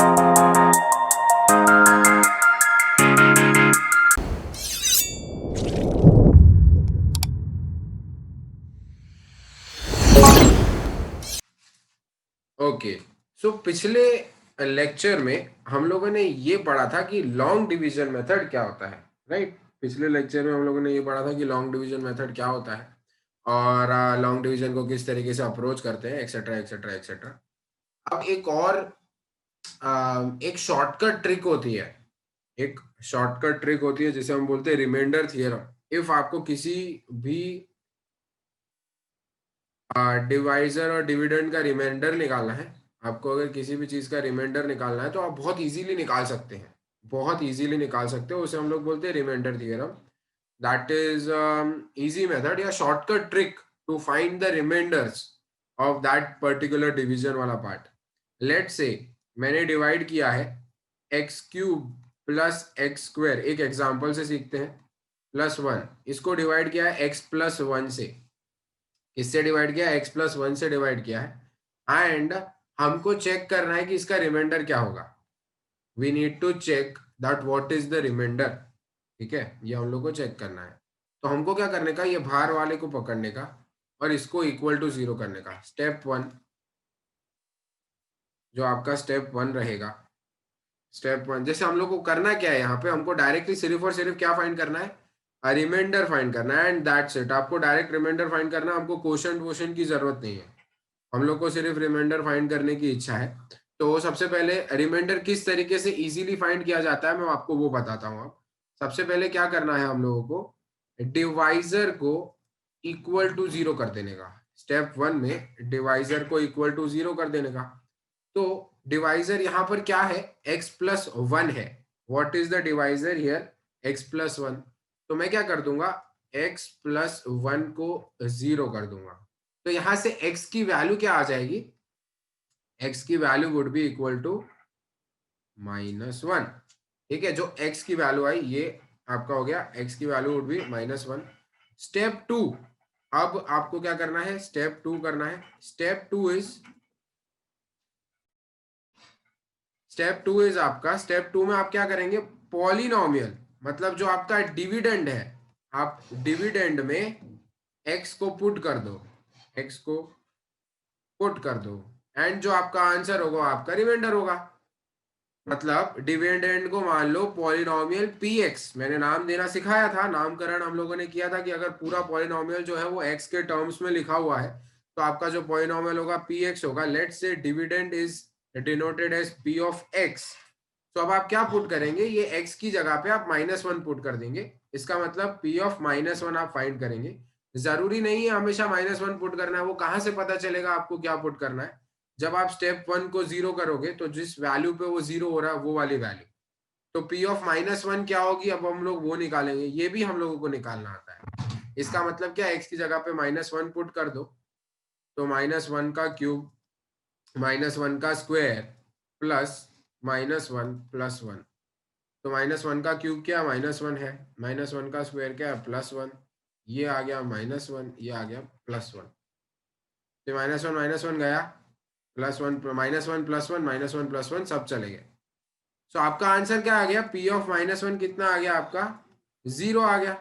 Okay, सो पिछले lecture में हम लोगों ने ये पढ़ा था कि लॉन्ग डिवीजन मेथड क्या होता है, राइट? पिछले लेक्चर में हम लोगों ने ये पढ़ा था कि लॉन्ग डिवीजन मेथड क्या होता है और लॉन्ग डिवीजन को किस तरीके से अप्रोच करते हैं, एक्सेट्रा एक्सेट्रा एक्सेट्रा। अब एक शॉर्टकट ट्रिक होती है, एक शॉर्टकट ट्रिक होती है जिसे हम बोलते हैं रिमाइंडर थियरम। इफ आपको किसी भी डिवाइजर और डिविडेंड का रिमाइंडर निकालना है, आपको अगर किसी भी चीज का रिमाइंडर निकालना है तो आप बहुत इजीली निकाल सकते हैं, बहुत इजीली निकाल सकते हो। उसे हम लोग बोलते हैं remainder theorem. That is easy method या shortcut trick to find the remainders of that particular division वाला पार्ट। लेट से मैंने डिवाइड किया है x cube plus x square, एक एग्जाम्पल से सीखते हैं, प्लस वन। इसको डिवाइड किया है एक्स प्लस वन से, किससे डिवाइड किया? एक्स प्लस वन से डिवाइड किया है। एंड हमको चेक करना है कि इसका रिमाइंडर क्या होगा। We need to check that what is the remainder. ठीक है, ये हम लोग को चेक करना है। तो हमको क्या करने का, ये बाहर वाले को पकड़ने का और इसको इक्वल टू जीरो करने का। स्टेप वन, जो आपका स्टेप वन रहेगा, स्टेप वन जैसे हम लोग को करना क्या है, यहाँ पे हमको डायरेक्टली सिर्फ और सिर्फ क्या फाइंड करना है, रिमाइंडर फाइंड करना है। एंड दैट्स इट, आपको डायरेक्ट रिमाइंडर फाइंड करना है, हमको क्वोशंट वोशंट की जरूरत नहीं है। हम लोग को सिर्फ रिमाइंडर फाइंड करने की इच्छा है। तो सबसे पहले रिमाइंडर किस तरीके से इजीली फाइंड किया जाता है मैं आपको वो बताता हूँ। अब सबसे पहले क्या करना है हम लोगों को, डिवाइजर को इक्वल टू जीरो कर देने का। स्टेप वन में डिवाइजर को इक्वल टू जीरो कर देने का। तो डिवाइजर यहाँ पर क्या है, x प्लस वन है। What is the divisor here? x plus one. तो मैं क्या कर दूंगा, x प्लस वन को जीरो कर दूंगा। तो यहां से x की वैल्यू क्या आ जाएगी, x की value would be equal to minus one. ठीक है, जो x की वैल्यू आई ये आपका हो गया, x की value would be minus one. Step two, अब आपको क्या करना है, स्टेप टू करना है। स्टेप टू इज आपका, स्टेप टू में आप क्या करेंगे, पॉलिनोमियल मतलब जो आपका डिविडेंड है, आप डिविडेंड में x को पुट कर दो, x को पुट कर दो। एंड जो आपका आंसर होगा आपका रिमाइंडर होगा। मतलब डिविडेंड को मान लो पॉलिनोमियल px, मैंने नाम देना सिखाया था, नामकरण हम लोगों ने किया था कि अगर पूरा पॉलिनोमियल जो है वो x के टर्म्स में लिखा हुआ है तो आपका जो पॉलिनोमियल होगा px होगा। Let's say dividend is denoted as p of x। तो अब आप क्या पुट करेंगे, ये x की जगह पे आप माइनस वन पुट कर देंगे। इसका मतलब p ऑफ माइनस वन आप फाइंड करेंगे। जरूरी नहीं है हमेशा माइनस वन पुट करना है, वो कहाँ से पता चलेगा आपको क्या पुट करना है? जब आप स्टेप वन को जीरो करोगे तो जिस वैल्यू पे वो जीरो हो रहा है वो वाली वैल्यू। तो p ऑफ माइनस वन क्या होगी, अब हम लोग वो निकालेंगे, ये भी हम लोगों को निकालना आता है। इसका मतलब क्या, x की जगह पे माइनस वन पुट कर दो, तो माइनस वन का क्यूब माइनस वन का square plus minus one plus one. तो माइनस वन का क्यूब क्या, माइनस वन है, माइनस वन का स्क्वायर क्या है, प्लस वन। ये आ गया माइनस वन, ये आ गया प्लस वन। तो माइनस वन गया, plus one, minus one plus one, minus one plus one सब चले गए। सो आपका आंसर क्या आ गया, p ऑफ माइनस वन कितना आ गया आपका, जीरो आ गया।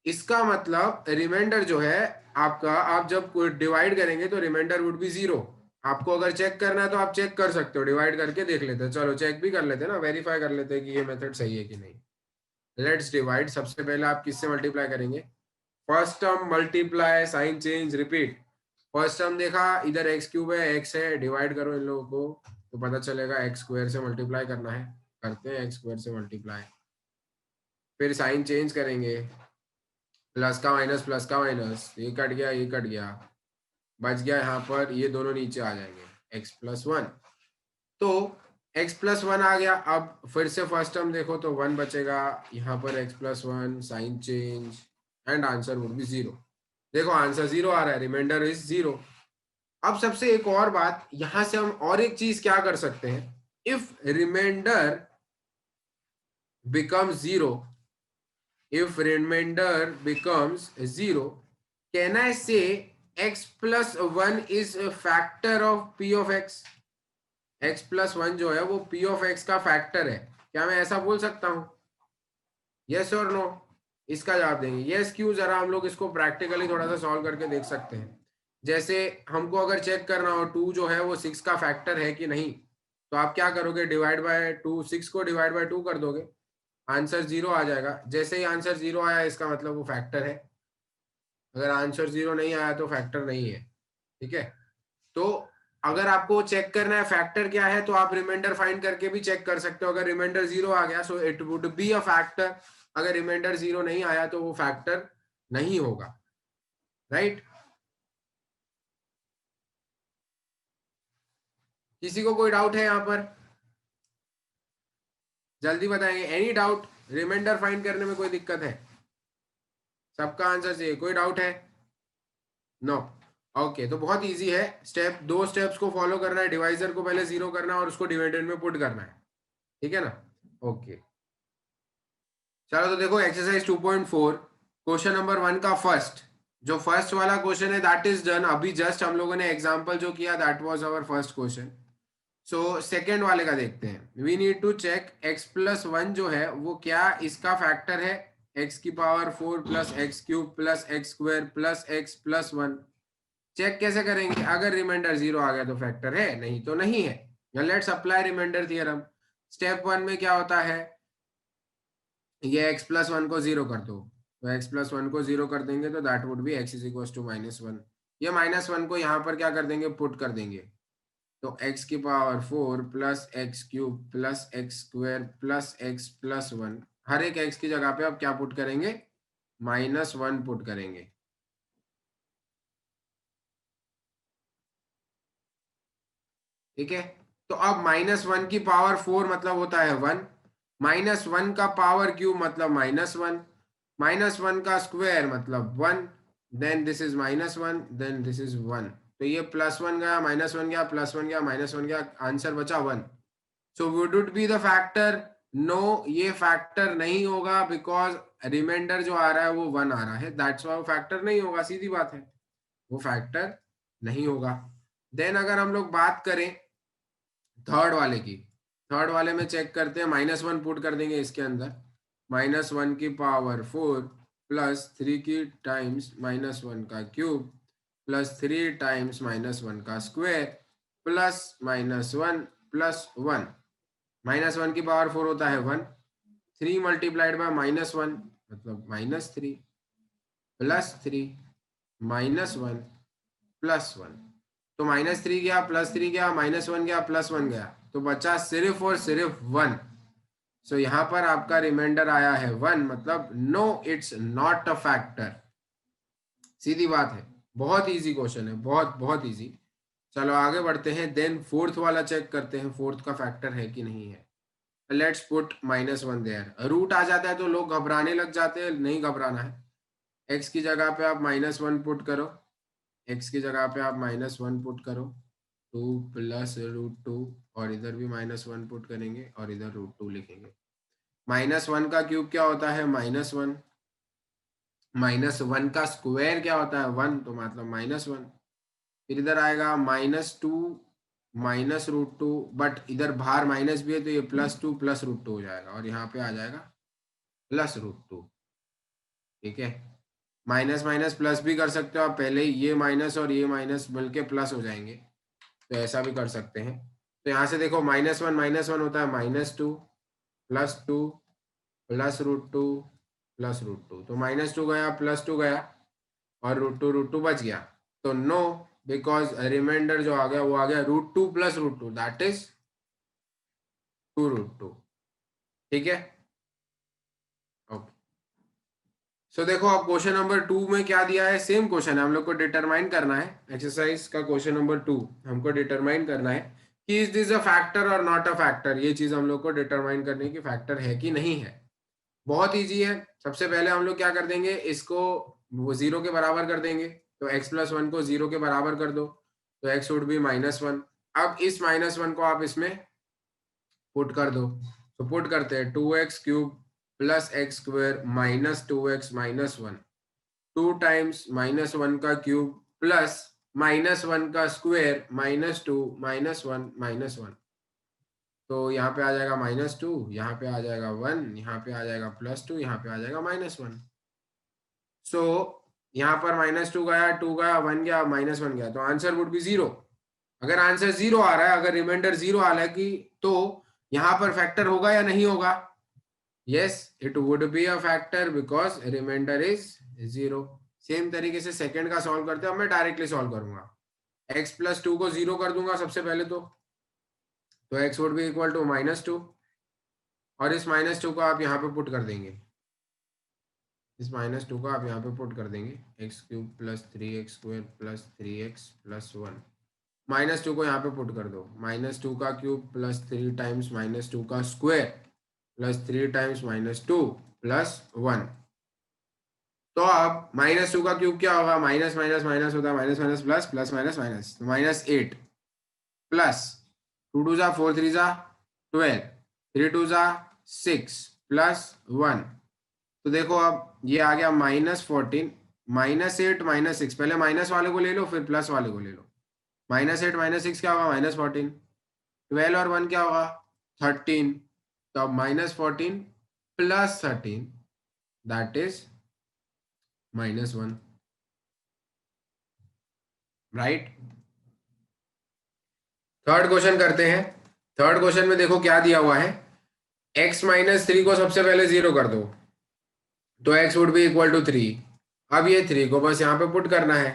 इसका मतलब रिमाइंडर जो है आपका, आप जब डिवाइड करेंगे तो रिमाइंडर वुड बी जीरो। आपको अगर चेक करना है तो आप चेक कर सकते हो, डिवाइड करके देख लेते हैं। चलो चेक भी कर लेते हैं ना, वेरीफाई कर लेते हैं कि ये मेथड सही है कि नहीं। Let's divide. सबसे पहले आप किससे मल्टीप्लाई करेंगे, first term multiply, sign change, repeat. First term देखा, इधर एक्स क्यूब है, एक्स है, डिवाइड करो इन लोगों को तो पता चलेगा एक्स स्क्वायर से मल्टीप्लाई करना है, करते हैं एक्स स्क्वायर से मल्टीप्लाई। फिर साइन चेंज करेंगे, प्लस का माइनस, प्लस का माइनस, ये कट गया, ये कट गया, बच गया यहाँ पर, ये दोनों नीचे आ जाएंगे, एक्स प्लस वन। तो x प्लस वन आ गया। अब फिर से फर्स्ट टर्म देखो तो वन बचेगा, यहाँ पर x plus one, sign change, and answer would be zero. देखो आंसर जीरो आ रहा है, रिमाइंडर इज जीरो। अब सबसे एक और बात, यहां से हम और एक चीज क्या कर सकते हैं, if remainder become zero, if remainder becomes 0, can I say x plus 1 is a factor of p of x? x plus one जो है वो p ऑफ x का फैक्टर है, क्या मैं ऐसा बोल सकता हूँ? यस और नो? इसका जवाब देंगे यस। क्यों? जरा हम लोग इसको प्रैक्टिकली थोड़ा सा सॉल्व करके देख सकते हैं। जैसे हमको अगर चेक करना हो 2 जो है वो 6 का फैक्टर है कि नहीं, तो आप क्या करोगे? डिवाइड बाय 2, 6 को डिवाइड बाय 2 कर दोगे, आंसर 0 आ जाएगा। जैसे ही आंसर 0 आया इसका मतलब वो फैक्टर है, अगर आंसर 0 नहीं आया तो फैक्टर नहीं है। ठीक है, तो अगर आपको चेक करना है फैक्टर क्या है तो आप रिमाइंडर फाइंड करके भी चेक कर सकते हो। अगर रिमाइंडर 0 आ गया so it would be a factor, अगर रिमाइंडर 0 नहीं आया तो वो फैक्टर नहीं होगा। राइट? किसी को कोई डाउट है यहाँ पर? जल्दी बताएंगे। Any doubt? रिमाइंडर फाइंड करने में कोई दिक्कत है? सबका आंसर चाहिए, कोई डाउट है? नो। ओके, तो बहुत इजी है। दो स्टेप्स को फॉलो करना है। डिवाइजर को पहले 0 करना है और उसको डिवाइडेड में पुट करना है। ठीक है ना? ओके, चलो तो देखो एक्सरसाइज 2.4 क्वेश्चन नंबर 1 का फर्स्ट, जो फर्स्ट वाला क्वेश्चन है दैट इज डन। अभी जस्ट हम लोगों ने एग्जांपल जो किया that was our first question. So second वाले का देखते हैं। We need to check x plus one जो है वो क्या इसका फैक्टर है, x की power 4 plus x cube plus x square plus x plus one. Check कैसे करेंगे? अगर रिमाइंडर 0 आ गया तो फैक्टर है, नहीं तो नहीं है। Let's apply remainder theorem. Step 1 में क्या होता है? ये x प्लस वन को 0 कर दो, तो x प्लस वन को 0 कर देंगे तो that would be x is equal to -1। ये -1 को यहाँ पर क्या कर देंगे? पुट कर देंगे, तो x की power 4 plus x cube plus x square plus x plus one, हर एक x की जगह पे अब क्या पुट करेंगे? -1 पुट करेंगे। ठीक है, तो अब -1 की पावर 4 मतलब होता है 1, -1 का पावर क्यूब मतलब -1, -1 का स्क्वायर मतलब 1, then this is -1, then this is 1। तो ये +1 गया, -1 गया, +1 गया, -1 गया, आंसर बचा 1। So would it be the factor? No, ये फैक्टर नहीं होगा बिकॉज रिमाइंडर जो आ रहा है वो 1 आ रहा है, दैट्स व्हाई वो फैक्टर नहीं होगा। सीधी बात है, वो फैक्टर नहीं होगा। देन अगर हम लोग बात करें थर्ड वाले की, थर्ड वाले में चेक करते हैं। -1 पुट कर देंगे इसके अंदर, -1 की पावर 4 प्लस 3 की टाइम्स -1 का क्यूब प्लस 3 टाइम्स -1 का स्क्वायर प्लस -1 प्लस 1। -1 की पावर 4 होता है 1, 3 मल्टीप्लाइड बाय -1 मतलब -3 प्लस 3 -1 प्लस 1। तो -3 गया, +3 गया, -1 गया, +1 गया, तो बचा सिर्फ और सिर्फ 1। सो यहाँ पर आपका रिमाइंडर आया है 1, मतलब no, it's not a factor. सीधी बात है, बहुत इजी क्वेश्चन है, बहुत बहुत इजी। चलो आगे बढ़ते हैं। देन फोर्थ वाला चेक करते हैं, फोर्थ का फैक्टर है कि नहीं है। Let's put -1 there. रूट आ जाता है तो लोग घबराने लग जाते हैं, नहीं घबराना है। एक्स की जगह पे आप -1 पुट करो, एक्स की जगह पे आप -1 पुट करो, 2 प्लस √2, और इधर भी -1 पुट करेंगे और इधर √2 लिखेंगे। -1 का क्यूब क्या होता है? -1, -1 का स्क्वायर क्या होता है? 1, तो मतलब -1। फिर इधर आएगा -2 -√2, बट इधर बाहर माइनस भी है तो ये +2 प्लस √2 हो जाएगा और यहाँ पे आ जाएगा +√2। ठीक है, माइनस माइनस प्लस भी कर सकते हो आप, पहले ये माइनस और ये माइनस मिलके प्लस हो जाएंगे, तो ऐसा भी कर सकते हैं। तो यहाँ से देखो -1 होता है -2 +2 +√2 +√2, तो -2 गया, +2 गया और √2 बच गया। तो नो, बिकॉज रिमाइंडर जो आ गया वो आ गया √2 + √2, दैट इज 2√2। ठीक है, ओके। सो देखो अब क्वेश्चन नंबर 2 में क्या दिया है? सेम क्वेश्चन है, हम लोग को डिटरमाइन करना है। एक्सरसाइज का क्वेश्चन नंबर 2 हमको डिटरमाइन करना है कि इज दिस अ फैक्टर और नॉट अ फैक्टर। ये चीज हम लोग को डिटरमाइन करनी है कि फैक्टर है कि नहीं है। बहुत इजी है। सबसे पहले हम लोग क्या कर देंगे, इसको वो 0 के बराबर कर देंगे, तो x प्लस 1 को 0 के बराबर कर दो, तो x वुड बी -1। अब इस -1 को आप इसमें पुट कर दो, तो पुट करते हैं 2x cube plus x square -2x -1, 2 times -1 का क्यूब प्लस -1 का स्क्वायर -2 -1 -1। तो यहाँ पे आ जाएगा -2, यहाँ पे आ जाएगा 1, यहाँ पे आ जाएगा +2, यहाँ पे आ जाएगा -1। सो यहाँ पर -2 गया, 2 गया, 1 गया, -1 गया, तो आंसर वुड बी 0। अगर आंसर 0 आ रहा है, अगर रिमाइंडर 0 आ रहा है कि तो यहाँ पर फैक्टर होगा या नहीं होगा? Yes, it would be a factor because remainder is 0। Same तरीके से सेकंड का सॉल्व करते हैं, मैं डायरेक्टली सॉल्व करूंगा। x+2 को 0 कर दूंगा सबसे पहले तो x would be equal to -2, और इस -2 को आप यहाँ पे पुट कर देंगे, इस -2 को आप यहाँ पे पुट कर देंगे, x³ + 3x² + 3x + 1। -2 को यहाँ पे पुट कर दो, -2 का क्यूब + 3 टाइम्स -2 का स्क्वायर + 3 टाइम्स -2 + 1। तो अब -2 का क्यूब क्या होगा? माइनस माइनस माइनस होता है, minus minus plus, plus minus minus, तो -8 प्लस 2 2 जा 4 3 जा 12, 3 2 जा 6 प्लस 1। तो देखो अब ये आ गया -14, -8 -6, पहले माइनस वाले को ले लो फिर प्लस वाले को ले लो। -8 -6 क्या होगा? -14। 12 और 1 क्या होगा? 13। तो अब -14 + 13 that is -1, right. Third question करते हैं। थर्ड क्वेश्चन में देखो क्या दिया हुआ है, x-3 को सबसे पहले 0 कर दो, तो x would be equal to 3। अब ये 3 को बस यहाँ पे पुट करना है।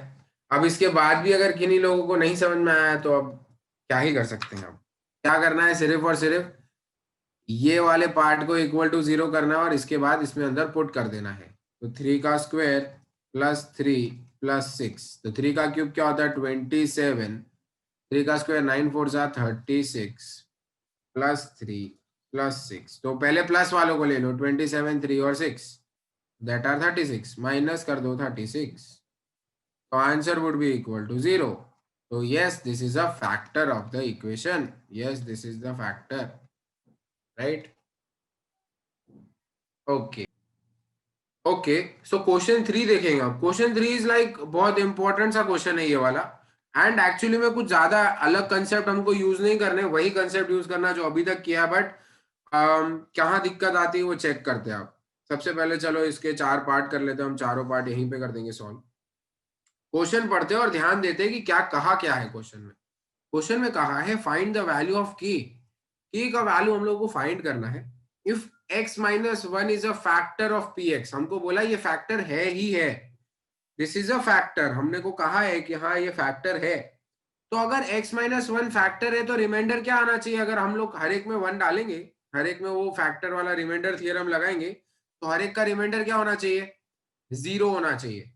अब इसके बाद भी अगर किन्हीं लोगों को नहीं समझ में आया तो अब क्या ही कर सकते हैं। अब क्या करना है, सिर्फ और सिर्फ ये वाले पार्ट को इक्वल टू 0 करना है और इसके बाद इसमें अंदर पुट कर देना है। तो 3 का स्क्वायर + 3 + 6, तो 3 का क्यूब क्या होता है? 27, 3 का स्क्वायर 9 4 जा 36 + 3 + 6। तो पहले प्लस वालों को ले लो, 27, 3 और 6 दैट आर 36, माइनस कर दो 36, तो answer would be equal to 0। तो yes, this is a factor of the equation, yes this is the factor, right. Okay okay, so question 3 देखेंगे अब। क्वेश्चन 3 इज लाइक बहुत इंपॉर्टेंट सा क्वेश्चन है ये वाला, एंड एक्चुअली में कुछ ज्यादा अलग कंसेप्ट हमको यूज नहीं करने, वही कंसेप्ट यूज करना जो अभी तक किया, बट कहाँ दिक्कत आती है वो चेक करते हैं आप। सबसे पहले चलो इसके 4 पार्ट कर लेते हैं, हम चारों पार्ट यहीं पे कर देंगे सॉल्व। क्वेश्चन पढ़ते हैं और ध्यान देते हैं कि क्या कहा क्या है क्वेश्चन में। क्वेश्चन में कहा है फाइंड द वैल्यू ऑफ की का वैल्यू हम लोग को फाइंड करना है। If x-1 is a factor of px, हमको बोला ये फैक्टर है ही है, दिस इज अ फैक्टर, हमने को कहा है कि हाँ ये फैक्टर है। तो अगर x-1 फैक्टर है तो रिमाइंडर क्या आना चाहिए? अगर हम लोग हर एक में 1 डालेंगे, हर एक में वो फैक्टर वाला रिमाइंडर थ्योरम लगाएंगे, तो हर एक का रिमाइंडर क्या होना चाहिए? 0 होना चाहिए।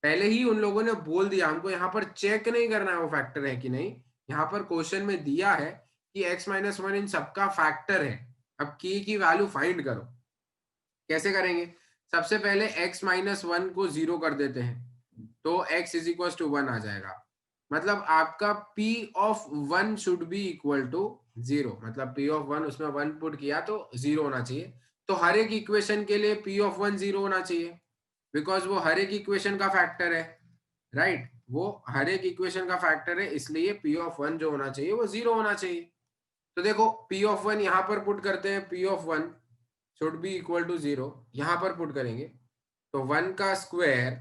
पहले ही उन लोगों ने बोल दिया, हमको यहाँ पर चेक नहीं करना है वो फैक्टर है कि नहीं। यहाँ पर क्वेश्चन में दिया है कि x-1 इन सबका फैक्टर है। अब की वैल्यू फाइंड करो। कैसे करेंगे? सबसे पहले x-1 को 0 कर देते हैं, तो x इज इक्वल टू 1 आ जाएगा। मतलब आपका p of 1 should be equal to 0, मतलब p ऑफ 1 उसमें 1 पुट किया तो 0 होना चाहिए। तो हर एक इक्वेशन के लिए p ऑफ 1 0 होना चाहिए, बिकॉज वो हर एक इक्वेशन का फैक्टर है, राइट। वो हर एक इक्वेशन का फैक्टर है, इसलिए p ऑफ 1 जो होना चाहिए वो 0 होना चाहिए। तो देखो p ऑफ 1 यहाँ पर पुट करते हैं, p of 1 should be equal to 0, यहाँ पर पुट करेंगे तो 1 का square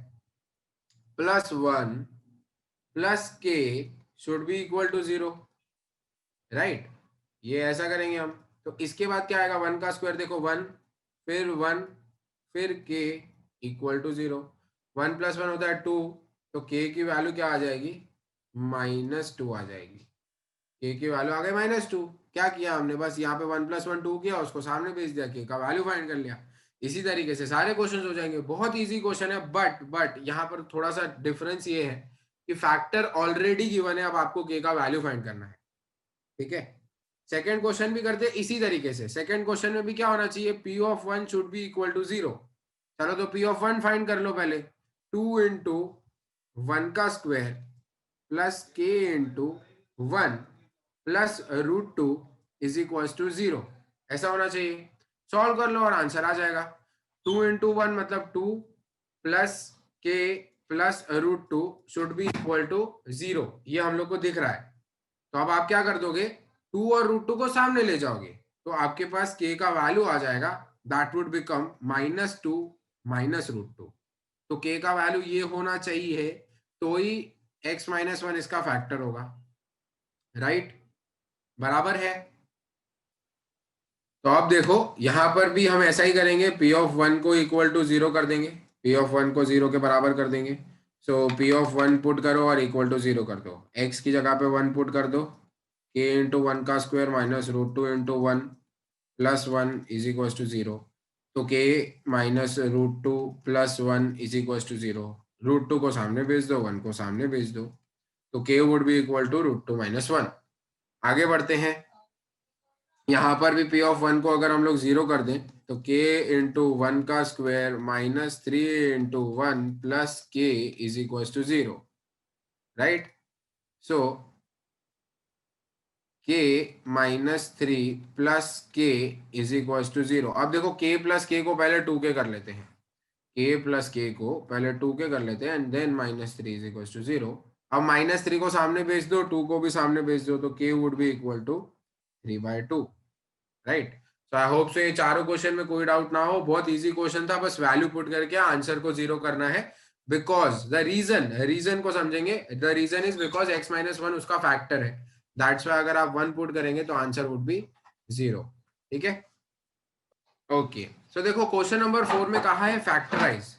+ 1 + k should be equal to 0, right. ये ऐसा करेंगे हम। तो इसके बाद क्या आएगा? 1 का स्क्वायर, देखो 1 फिर 1 फिर k इक्वल टू 0, 1 + 1 होता है 2, तो k की वैल्यू क्या आ जाएगी? -2 आ जाएगी। k की वैल्यू आ गई -2। क्या किया हमने? बस यहाँ पे 1 + 1 2 किया, उसको सामने भेज दिया, k का वैल्यू फाइंड कर लिया। इसी तरीके से सारे क्वेश्चन हो जाएंगे। बहुत इजी क्वेश्चन है, बट यहाँ पर थोड़ा सा डिफरेंस ये है कि फैक्टर ऑलरेडी गिवन है, अब आपको k का वैल्यू फाइंड करना है, ठीक है। सेकेंड क्वेश्चन भी करते हैं इसी तरीके से। सेकेंड क्वेश्चन में भी क्या होना चाहिए? p of 1 should be equal to 0। चलो तो p ऑफ 1 फाइंड कर लो पहले। 2 इंटू 1 का square plus k into 1 plus √2 is equal to 0, ऐसा होना चाहिए। सॉल्व कर लो और आंसर आ जाएगा। 2 इंटू 1 मतलब 2 plus k plus √2 should be equal to 0, ये हम लोग को दिख रहा है। तो अब आप क्या कर दोगे? 2 और √2 को सामने ले जाओगे तो आपके पास k का वैल्यू आ जाएगा, दैट वुड बिकम -2 -√2। तो k का वैल्यू ये होना चाहिए, तो ही x - 1 इसका फैक्टर होगा, राइट? बराबर है। तो अब देखो यहां पर भी हम ऐसा ही करेंगे, p ऑफ 1 को इक्वल टू 0 कर देंगे, p ऑफ 1 को 0 के बराबर कर देंगे। सो p ऑफ 1 पुट करो और इक्वल टू 0 कर दो, x की जगह पे 1 पुट कर दो, k इंटू 1 का square minus √2 into 1 plus 1 is equal to 0। तो k minus √2 plus 1 is equal to 0। √2 को सामने भेज दो, 1 को सामने भेज दो, तो k would be equal to √2 minus 1। आगे बढ़ते हैं, यहाँ पर भी p ऑफ 1 को अगर हम लोग 0 कर दें तो k इंटू 1 का square minus 3 into 1 plus k is equal to 0, right? So k minus 3 plus k is equal to 0। अब देखो k प्लस k को पहले 2k कर लेते हैं, k प्लस k को पहले 2k कर लेते हैं and then -3 is equal to 0। अब -3 को सामने भेज दो, 2 को भी सामने भेज दो, तो k would be equal to 3/2, right? So I hope so ये चारों क्वेश्चन में कोई डाउट ना हो, बहुत इजी क्वेश्चन था, बस वैल्यू पुट करके आंसर को 0 करना है। बिकॉज द रीजन को समझेंगे, the reason is because x - 1 उसका फैक्टर है, दैट्स वाई अगर आप 1 पुट करेंगे तो आंसर वुड बी 0, ठीक है? ओके, सो देखो क्वेश्चन नंबर 4 में कहा है फैक्टराइज,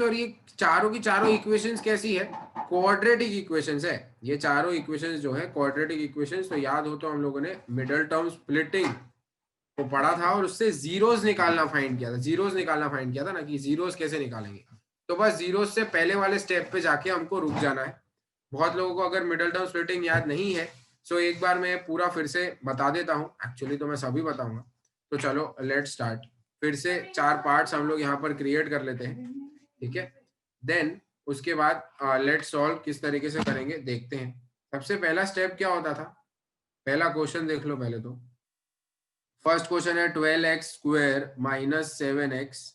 और ये चारों की चारों इक्वेशंस कैसी है? क्वाड्रेटिक इक्वेशंस है ये चारों इक्वेशंस जो है, क्वाड्रेटिक इक्वेशंस। तो याद हो तो हम लोगों ने मिडल टर्म स्प्लिटिंग को पढ़ा था और उससे जीरोस निकालना फाइंड किया था ना, कि जीरोस कैसे निकालेंगे। तो बस जीरोस से पहले वाले स्टेप पे जाके हमको रुक जाना है। बहुत लोगों को अगर मिडल टर्म स्प्लिटिंग याद नहीं है, सो एक बार मैं पूरा फिर से बता देता हूँ, एक्चुअली तो मैं सभी बताऊंगा। तो चलो लेट स्टार्ट, फिर से 4 पार्ट्स हम लोग यहाँ पर क्रिएट कर लेते हैं, ठीक है? देन उसके बाद लेट सॉल्व किस तरीके से करेंगे देखते हैं। सबसे पहला स्टेप क्या होता था, पहला क्वेश्चन देख लो पहले। तो फर्स्ट क्वेश्चन है 12x² माइनस 7x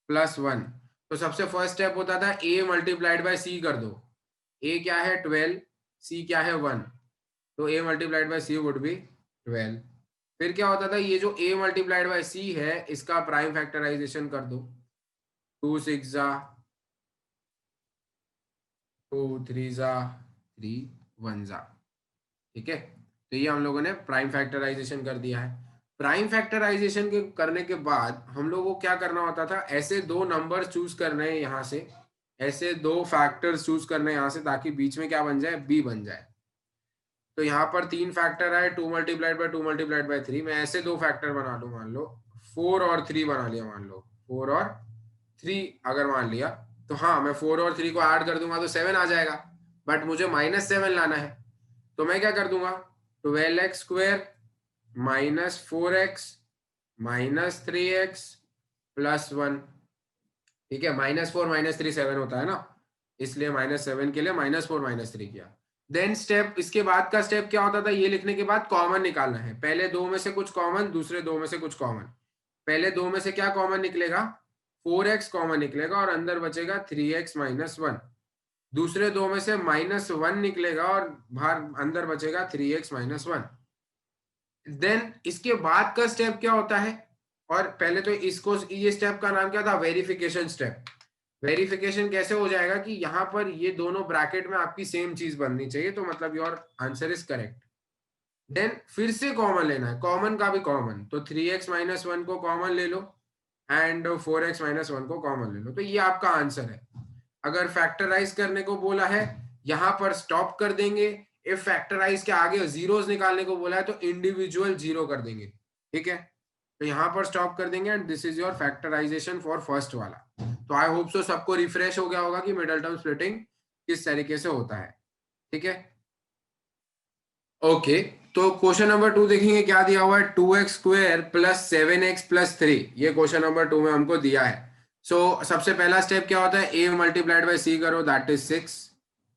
प्लस 1। तो सबसे फर्स्ट स्टेप होता था a मल्टीप्लाइड बाय c कर दो। a क्या है 12, c क्या है 1, तो a multiplied by c would be 12। फिर क्या होता था, ये जो a मल्टीप्लाइड बाय c है इसका प्राइम फैक्टराइजेशन कर दो, 2 6 जा 2 3 जा 3 1 जा, ठीक है? तो ये हम लोगों ने प्राइम फैक्टराइजेशन कर दिया है। प्राइम फैक्टराइजेशन के करने के बाद हम लोगों को क्या करना होता था, ऐसे दो नंबर चूज करने हैं यहाँ से, ऐसे दो फैक्टर्स चूज करने हैं यहाँ से, ताकि बीच में क्या बन जाए, b बन जाए। तो यहाँ पर 3 फैक्टर आए, 2 मल्टीप्लाइड बाय 2 मल्टीप्लाइड बाय 3। मैं ऐसे दो फैक्टर बना लूं, मान लो 4 और 3 बना लिया, मान लो 4 और 3 अगर मान लिया, तो हाँ मैं 4 और 3 को ऐड कर दूंगा तो 7 आ जाएगा, बट मुझे -7 लाना है। तो मैं क्या कर दूंगा, 12x² minus 4x minus 3x plus 1, ठीक है? -4 -3 7 होता है ना, इसलिए -7 के लिए -4 -3 किया। देन स्टेप, इसके बाद का स्टेप क्या होता था, ये लिखने के बाद कॉमन निकालना है। पहले दो में से कुछ कॉमन, दूसरे दो में से कुछ कॉमन। पहले दो में से क्या कॉमन निकलेगा, 4x कॉमन निकलेगा और अंदर बचेगा 3x माइनस 1। दूसरे दो में से -1 निकलेगा और बाहर अंदर बचेगा 3x माइनस 1। देन इसके बाद का स्टेप क्या होता है, और पहले तो इसको, ये स्टेप का नाम क्या था, वेरिफिकेशन स्टेप। वेरिफिकेशन कैसे हो जाएगा कि यहाँ पर ये दोनों ब्रैकेट में आपकी सेम चीज बननी चाहिए, तो मतलब your answer is correct. Then फिर से कॉमन लेना है, कॉमन का भी कॉमन, तो 3x माइनस 1 को कॉमन ले लो एंड 4x माइनस 1 को कॉमन ले लो, तो ये आपका आंसर है। अगर फैक्टराइज करने को बोला है यहां पर स्टॉप कर देंगे, इफ फैक्टराइज के आगे जीरोस निकालने को बोला है तो इंडिविजुअल जीरो कर देंगे, ठीक है? तो यहाँ पर स्टॉप कर देंगे and this is your factorization for first वाला। तो आई होप सो सबको रिफ्रेश हो गया होगा कि मिडल टर्म स्प्लिटिंग किस तरीके से होता है, ठीक है? ओके, तो क्वेश्चन नंबर 2 देखेंगे क्या दिया हुआ है, 2x² प्लस 7x प्लस 3। ये क्वेश्चन नंबर 2 में हमको दिया है। सो सबसे पहला स्टेप क्या होता है, a मल्टीप्लाइड बाय c करो, दैट इज 6।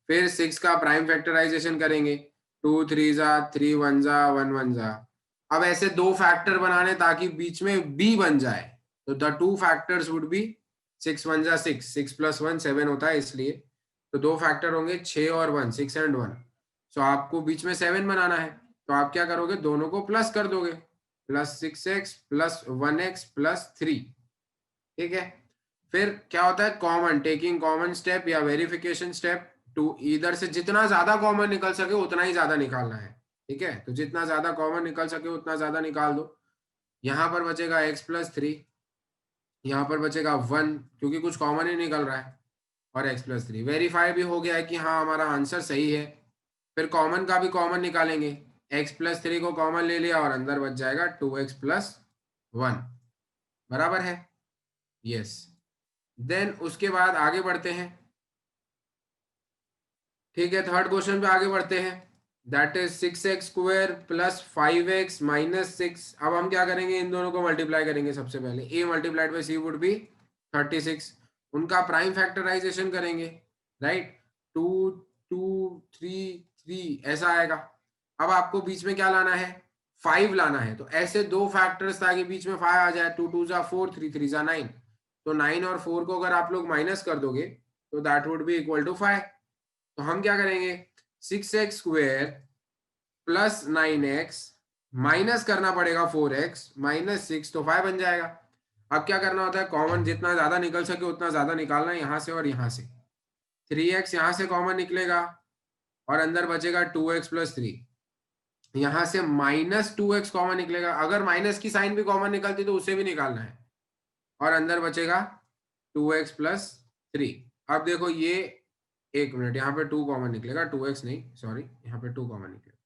फिर 6 का प्राइम फैक्टराइजेशन करेंगे, 2 3 जा 3 1 जा 1 1 जा। अब ऐसे दो फैक्टर बनाने ताकि बीच में b बन जाए, तो the two factors would be 6 1 जा 6, 6 प्लस 1 7 होता है इसलिए, तो दो फैक्टर होंगे 6 और 1, 6 एंड 1। सो आपको बीच में 7 बनाना है, तो आप क्या करोगे, दोनों को प्लस कर दोगे, plus 6x plus 1x plus 3। ठीक है, फिर क्या होता है, कॉमन, टेकिंग कॉमन स्टेप या वेरिफिकेशन स्टेप टू, इधर से जितना ज्यादा कॉमन निकल सके उतना ही ज्यादा निकालना है। ठीक है, तो जितना ज्यादा कॉमन निकल सके उतना ज्यादा निकाल दो। यहाँ पर बचेगा x प्लस 3, यहाँ पर बचेगा 1 क्योंकि कुछ कॉमन ही निकल रहा है, और x प्लस 3 वेरीफाई भी हो गया है कि हाँ हमारा आंसर सही है। फिर कॉमन का भी कॉमन निकालेंगे, x प्लस 3 को कॉमन ले लिया और अंदर बच जाएगा 2x प्लस 1, बराबर है, यस। देन उसके बाद आगे बढ़ते हैं। ठीक है, थर्ड क्वेश्चन पे आगे बढ़ते हैं। That is 6x square plus 5x minus 6। अब हम क्या करेंगे, इन दोनों को मल्टीप्लाई करेंगे। सबसे पहले a multiplied by c would be 36, उनका प्राइम फैक्टराइजेशन करेंगे, राइट, 2 2 3 3 ऐसा आएगा। अब आपको बीच में क्या लाना है, 5 लाना है। तो ऐसे दो फैक्टर्स ताकि बीच में 5 आ जाए, 2 2 जा 4, 3 3 जा 9। तो 9 और 4 को अगर आप लोग माइनस कर दोगे तो that would be equal to 5। तो हम क्या करेंगे, 6x square plus 9x minus करना पड़ेगा 4x माइनस 6, तो 5 बन जाएगा। अब क्या करना होता है, कॉमन जितना ज्यादा निकल सके उतना ज्यादा निकालना है, यहाँ से और यहाँ से। 3x यहाँ से कॉमन निकलेगा और अंदर बचेगा 2x प्लस 3। यहाँ से माइनस 2x कॉमन निकलेगा, अगर माइनस की साइन भी कॉमन निकलती तो उसे भी निकालना है, और अंदर बचेगा 2x प्लस 3। अब देखो ये, एक मिनट, यहाँ पे 2 कॉमन निकलेगा, 2x नहीं, सॉरी, यहाँ पे 2 कॉमन निकलेगा।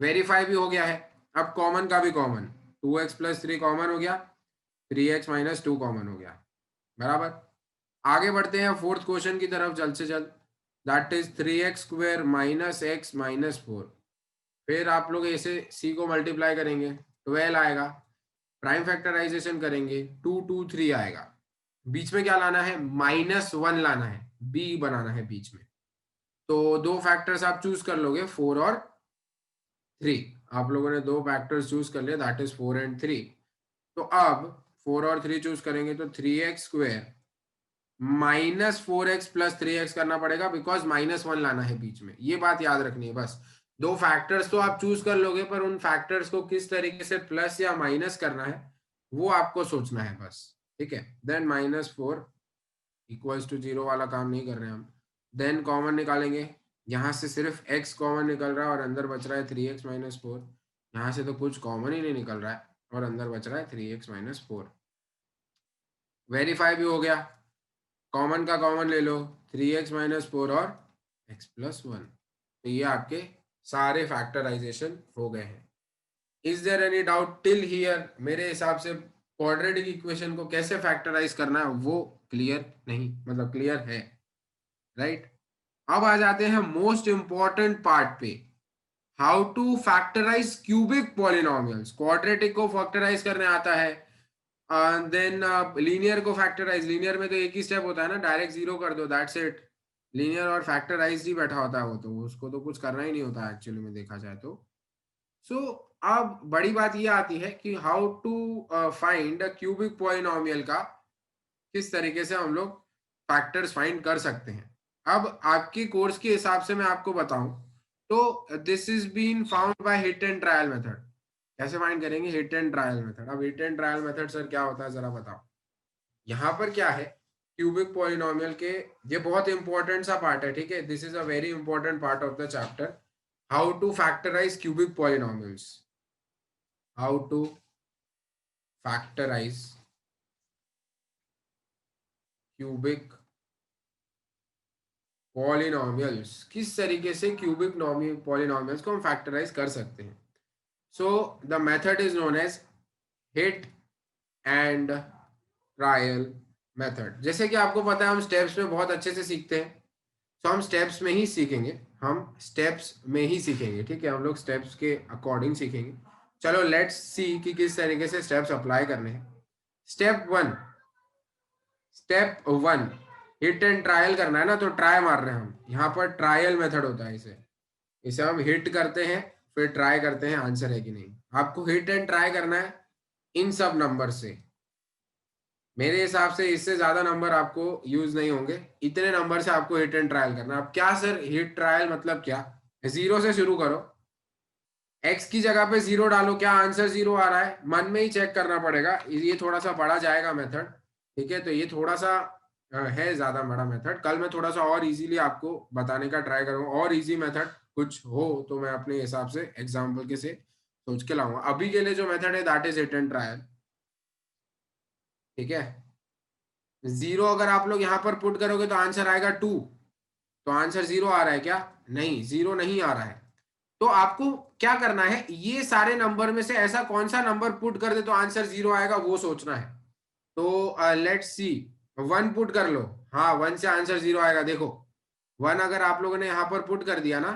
वेरीफाई भी हो गया है। अब कॉमन का भी कॉमन, 2x प्लस 3 कॉमन हो गया, 3x माइनस 2 कॉमन हो गया, बराबर। आगे बढ़ते हैं फोर्थ क्वेश्चन की तरफ जल्द से जल्द। That is 3x square minus x minus 4। फिर आप लोग ऐसे c को मल्टीप्लाई करेंगे, 12 आएगा, प्राइम फैक्टराइजेशन करेंगे, 2 2 3 आएगा। बीच में क्या लाना है, -1 लाना है, b बनाना है बीच में। तो दो फैक्टर्स आप चूज कर लोगे, 4 और 3। आप लोगों ने दो फैक्टर्स चूज कर लिए, दैट इज 4 एंड 3। तो अब 4 और 3 चूज करेंगे तो 3x square minus 4x plus 3x करना पड़ेगा, बिकॉज -1 लाना है बीच में, ये बात याद रखनी है बस। दो फैक्टर्स तो आप चूज कर लोगे, पर उन फैक्टर्स को किस तरीके से प्लस या माइनस करना है वो आपको सोचना है बस। ठीक है, देन -4 इक्वल्स टू 0 वाला काम नहीं कर रहे हैं हम। देन कॉमन निकालेंगे, यहाँ से सिर्फ x कॉमन निकल रहा है और अंदर बच रहा है 3x माइनस 4। यहाँ से तो कुछ कॉमन ही नहीं निकल रहा है और अंदर बच रहा है 3x माइनस 4। वेरीफाई भी हो गया, कॉमन का कॉमन ले लो, 3x माइनस 4 और x प्लस 1। तो ये आपके सारे फैक्टराइजेशन हो गए हैं। Is there any doubt till here? मेरे हिसाब से क्वाड्रेटिक इक्वेशन को कैसे फैक्टराइज करना है वो क्लियर नहीं, मतलब क्लियर है, राइट। अब आ जाते हैं मोस्ट इंपॉर्टेंट पार्ट पे, how to factorize cubic polynomials. Quadratic को फैक्टराइज करने आता है, देन लीनियर को फैक्टराइज, लीनियर में तो एक ही स्टेप होता है ना, डायरेक्ट 0 कर दो, दैट्स इट। लीनियर और फैक्टराइज ही बैठा होता है वो, तो उसको तो कुछ करना ही नहीं होता एक्चुअली में देखा जाए तो। सो अब बड़ी बात ये आती है कि how to find cubic polynomial का किस तरीके से हम लोग फैक्टर्स फाइंड कर सकते हैं। अब आपकी कोर्स के हिसाब से मैं आपको बताऊं तो this is been found by hit and trial method. कैसे फाइंड करेंगे, हिट एंड ट्रायल मेथड। अब hit and trial method sir क्या होता है जरा बताओ। यहाँ पर क्या है, क्यूबिक पॉलिनोमियल के, ये बहुत इंपॉर्टेंट सा पार्ट है, ठीक है, this is a very important part of the chapter, how to factorize cubic polynomials, how to factorize cubic polynomials, किस तरीके से क्यूबिक पॉलिनोमियल्स को हम फैक्टराइज कर सकते हैं। So the method is known as hit and trial method. जैसे कि आपको पता है हम स्टेप्स में बहुत अच्छे से सीखते हैं, तो हम स्टेप्स में ही सीखेंगे, हम स्टेप्स में ही सीखेंगे, ठीक है, हम लोग स्टेप्स के अकॉर्डिंग सीखेंगे। चलो लेट्स सी कि किस तरीके से स्टेप्स अप्लाई करने हैं। Step one hit and trial करना है ना, तो ट्राई मार रहे हैं हम, यहाँ पर ट्रायल मेथड होता है। इसे इसे हम हिट करते हैं फिर ट्राई करते हैं आंसर है कि नहीं। आपको हिट एंड ट्राई करना है इन सब नंबर से, मेरे हिसाब से इससे ज्यादा नंबर आपको यूज नहीं होंगे, इतने नंबर से आपको हिट एंड ट्रायल करना। अब क्या सर हिट ट्रायल मतलब क्या, 0 से शुरू करो, x की जगह पे 0 डालो, क्या आंसर 0 आ रहा है? मन में ही चेक करना पड़ेगा, ये थोड़ा सा बड़ा जाएगा मेथड, ठीक है। तो ये थोड़ा सा है ज्यादा बड़ा मेथड, कल मैं थोड़ा सा और इजीली आपको बताने का ट्राई करूंगा, और इजी मेथड कुछ हो तो मैं अपने हिसाब से एग्जाम्पल के से सोच के लाऊंगा। अभी के लिए जो मेथड है that is hit and trial, ठीक है। 0 अगर आप लोग यहाँ पर पुट करोगे तो आंसर आएगा 2, तो आंसर 0 आ रहा है क्या? नहीं, 0 नहीं आ रहा है। तो आपको क्या करना है, ये सारे नंबर में से ऐसा कौन सा नंबर पुट कर दे तो आंसर 0 आएगा, वो सोचना है। तो लेट्स सी, 1 पुट कर लो। हाँ, 1 से आंसर 0 आएगा, देखो 1 अगर आप लोगों ने यहाँ पर पुट कर दिया ना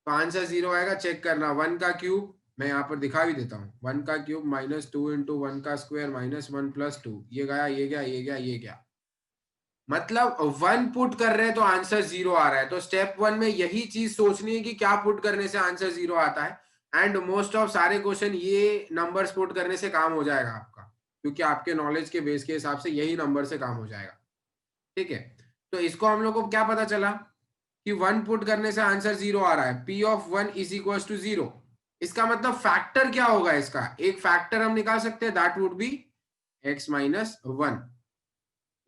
तो आंसर 0 आएगा। चेक करना, 1 का क्यूब मैं यहाँ पर दिखा भी देता हूँ, 1 का क्यूब -2 इंटू 1 का स्क्वायर -1 + 2, ये गया, ये गया, ये गया, ये गया। मतलब 1 पुट कर रहे हैं तो आंसर 0 आ रहा है। तो स्टेप 1 में यही चीज सोचनी है कि क्या पुट करने से आंसर 0 आता है। एंड मोस्ट ऑफ सारे क्वेश्चन ये नंबर्स पुट करने से काम हो जाएगा आपका, क्योंकि आपके नॉलेज के बेस के हिसाब से यही नंबर से काम हो जाएगा, ठीक है। तो इसको हम लोग को क्या पता चला कि 1 पुट करने से आंसर 0 आ रहा है, P of 1 is equal to 0। इसका मतलब फैक्टर क्या होगा, इसका एक फैक्टर हम निकाल सकते हैं, दैट वुड बी x - 1।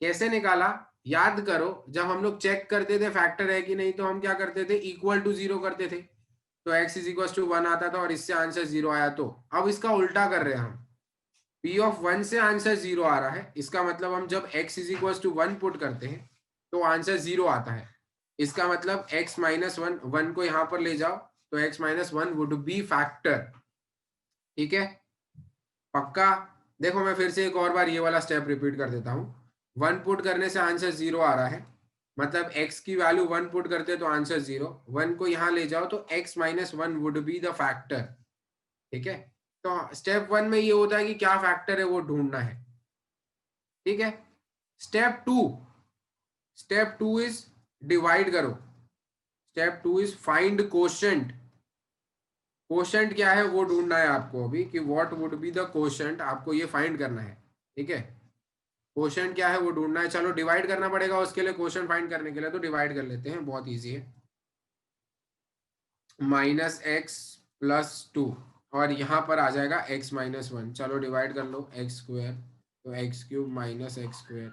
कैसे निकाला, याद करो, जब हम लोग चेक करते थे फैक्टर है कि नहीं तो हम क्या करते थे, इक्वल टू 0 करते थे, तो x इज इक्वल टू 1 आता था और इससे आंसर 0 आया। तो अब इसका उल्टा कर रहे हैं हम, P ऑफ 1 से आंसर 0 आ रहा है, इसका मतलब हम जब x is equal to 1 put करते हैं तो आंसर 0 आता है। इसका मतलब x - 1, 1 को यहां पर ले जाओ तो x - 1 वुड बी फैक्टर, ठीक है, पक्का। देखो मैं फिर से एक और बार ये वाला स्टेप रिपीट कर देता हूँ। 1 पुट करने से आंसर 0 आ रहा है, मतलब x की वैल्यू 1 पुट करते हैं तो आंसर 0, 1 को यहाँ ले जाओ तो x - 1 would be the factor, ठीक है। तो स्टेप 1 में ये होता है कि क्या फैक्टर है वो ढूंढना है, ठीक है। स्टेप 2, स्टेप 2 इज डिवाइड करो, step 2 is find quotient. Quotient क्या है वो ढूंढना है आपको अभी, कि what would be the quotient, आपको ये फाइंड करना है, ठीक है। कोशेंट क्या है वो ढूंढना है। चलो डिवाइड करना पड़ेगा उसके लिए, कोशेंट फाइंड करने के लिए, तो डिवाइड कर लेते हैं, बहुत इजी है। -x + 2 और यहाँ पर आ जाएगा x - 1। चलो डिवाइड कर लो, x², तो x³ - x²।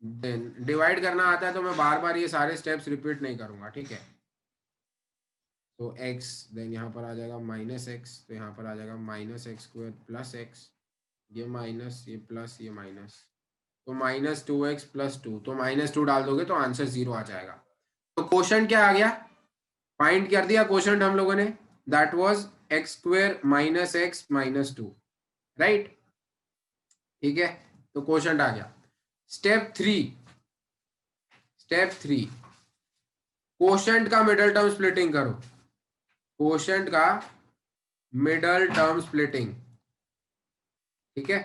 देन डिवाइड करना आता है तो मैं बार बार ये सारे स्टेप्स रिपीट नहीं करूंगा, ठीक है। तो x, देन यहाँ पर आ जाएगा -x, तो यहाँ पर आ जाएगा -x² + x, ये माइनस, ये प्लस, ये माइनस, तो -2x + 2, तो -2 डाल दोगे तो आंसर 0 आ जाएगा। तो क्वोशंट क्या आ गया, फाइंड कर दिया क्वोशंट हम लोगों ने, that was x² - x - 2, right, ठीक है। तो क्वोशंट आ गया। स्टेप 3, स्टेप 3, क्वोशंट का मिडल टर्म स्प्लिटिंग करो, क्वोशंट का मिडल टर्म स्प्लिटिंग, ठीक है।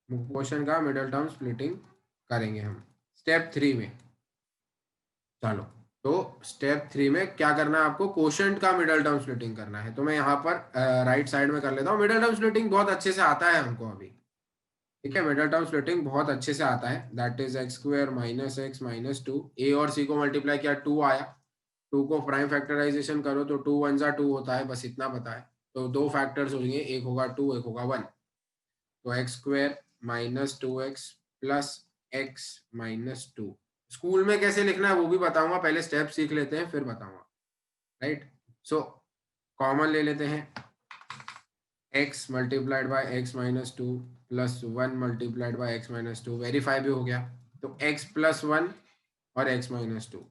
क्वोशंट का मिडल टर्म स्प्लिटिंग करेंगे हम स्टेप 3 में। चलो, तो स्टेप 3 में क्या करना है आपको, क्वोशंट का मिडल टर्म स्प्लिटिंग करना है। तो मैं यहाँ पर राइट साइड में कर लेता हूँ। मिडल टर्म स्प्लिटिंग बहुत अच्छे से आता है हमको अभी, ठीक है। मिडल टर्म स्प्लिटिंग बहुत अच्छे से आता है, that is x² - x - 2, a और c को मल्टीप्लाई किया 2 आया, 2 को प्राइम फैक्टराइजेशन करो तो 2 1 जा 2 होता है, बस इतना पता है। तो दो फैक्टर्स होंगे, एक होगा 2, एक होगा 1। तो x² - 2x + x - 2, स्कूल में कैसे लिखना है वो भी बताऊंगा, पहले स्टेप सीख लेते हैं फिर बताऊंगा, राइट। सो कॉमन ले लेते हैं, x × x - 2 + 1 × x - 2, वेरीफाई भी हो गया। तो x + 1 और x - 2,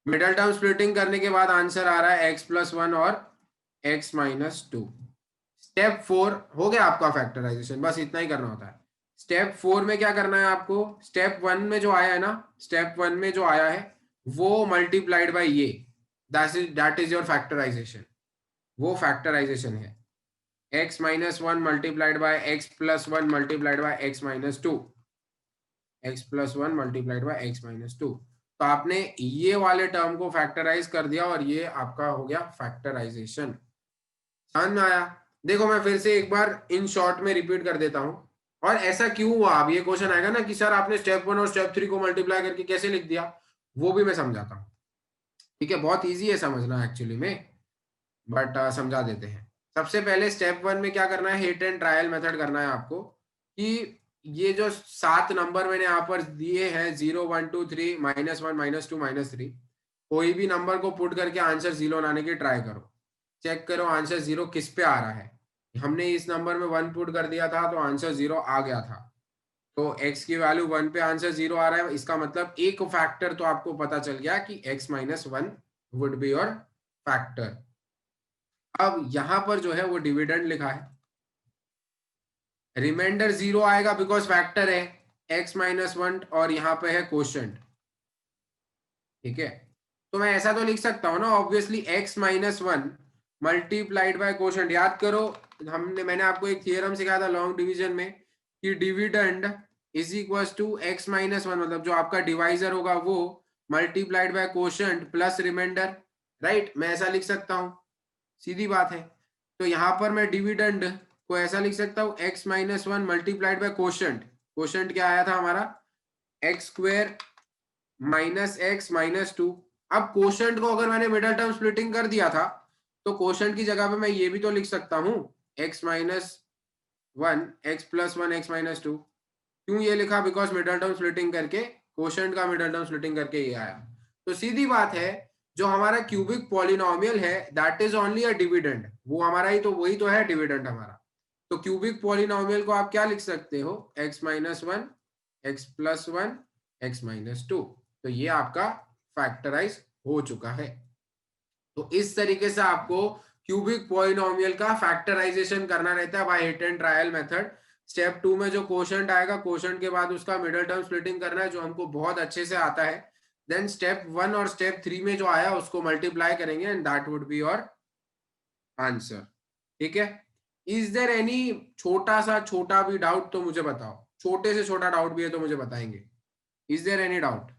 मिडल टर्म स्प्लिटिंग करने के बाद आंसर आ रहा है x + 1 और x - 2। स्टेप 4 हो गया आपका फैक्टराइजेशन, बस इतना ही करना होता है। स्टेप 4 में क्या करना है आपको, स्टेप 1 में जो आया है ना, स्टेप 1 में जो आया है वो मल्टीप्लाइड बाय ये, दैट इज योर फैक्टराइजेशन, वो फैक्टराइजेशन है। x - 1 × x + 1 × x - 2, x + 1 × x - 2। तो आपने ये वाले टर्म को फैक्टराइज कर दिया और ये आपका हो गया फैक्टराइजेशन। समझ में आया? देखो मैं फिर से एक बार इन शॉर्ट में रिपीट कर देता हूं, और ऐसा क्यों हुआ। अब ये क्वेश्चन आएगा ना कि सर आपने स्टेप 1 और स्टेप 3 को मल्टीप्लाई करके कैसे लिख दिया, वो भी मैं समझाता हूँ, ठीक है। बहुत इजी है समझना एक्चुअली में। बट समझा देते हैं। सबसे पहले स्टेप 1 में क्या करना है, हिट एंड ट्रायल मेथड करना है आपको कि ये जो 7 नंबर मैंने यहाँ पर दिए हैं 0 1 2 3 -1 -2 -3, कोई भी नंबर को पुट करके आंसर 0 लाने की ट्राई करो। चेक करो आंसर 0 किस पे आ रहा है। हमने इस नंबर में 1 पुट कर दिया था तो आंसर 0 आ गया था। तो x की वैल्यू 1 पे आंसर 0 आ रहा है, इसका मतलब एक फैक्टर तो आपको पता चल गया कि x - 1 would be your factor. अब यहां पर जो है वो डिविडेंड लिखा है, रिमाइंडर 0 आएगा बिकॉज फैक्टर है x - 1 और यहाँ पे है क्वोशंट। ठीक है, तो मैं ऐसा तो लिख सकता हूँ ना obviously x - 1 multiplied by quotient. याद करो मैंने आपको एक थियरम सिखाया था लॉन्ग डिवीजन में कि dividend is equal to x - 1, मतलब जो आपका डिवाइजर होगा वो multiplied by quotient plus remainder. Right, मैं ऐसा लिख सकता हूँ, सीधी बात है। तो यहाँ पर मैं डिविडेंड को ऐसा लिख सकता हूँ x - 1 multiplied by quotient. Quotient क्या आया था हमारा, x स्क्वायर -x - 2। अब क्वोशंट को अगर मैंने मिडल टर्म स्प्लिटिंग कर दिया था तो क्वोशंट की जगह पे मैं ये भी तो लिख सकता हूँ x - 1 x + 1 x - 2। क्यों ये लिखा, बिकॉज मिडल टर्म स्प्लिटिंग करके क्वोशंट का मिडल टर्म स्प्लिटिंग करके ये आया। तो सीधी बात है, जो हमारा क्यूबिक पॉलिनोमियल है that is only a dividend, वो हमारा ही तो वही तो है डिविडेंड हमारा। तो क्यूबिक पॉलिनोमियल को आप क्या लिख सकते हो, x - 1 x + 1 x - 2। तो ये आपका फैक्टराइज हो चुका है। तो इस तरीके से आपको क्यूबिक पॉलिनोमियल का फैक्टराइजेशन करना रहता है by hit and trial method. Step 2 में जो क्वोशंट आएगा, क्वोशंट के बाद उसका मिडल टर्म स्प्लिटिंग करना है जो हमको बहुत अच्छे से आता है। देन स्टेप 1 और स्टेप 3 में जो आया उसको मल्टीप्लाई करेंगे and that would be your answer. ठीक है, इज देयर एनी छोटा भी डाउट तो मुझे बताओ, छोटे से छोटा डाउट भी है तो मुझे बताएंगे। Is there any doubt?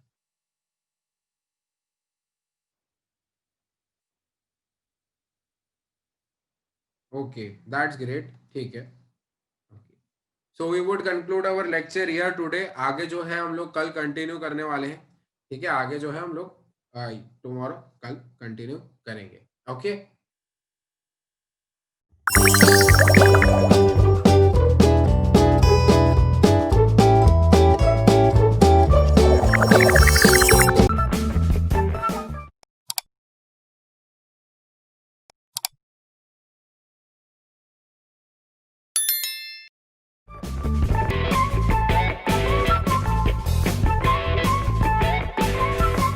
Okay, that's great. ठीक है, so we would conclude our lecture here today. आगे जो है हम लोग कल कंटिन्यू करने वाले हैं। ठीक है, आगे जो है हम लोग टुमारो कल कंटिन्यू करेंगे। ओके।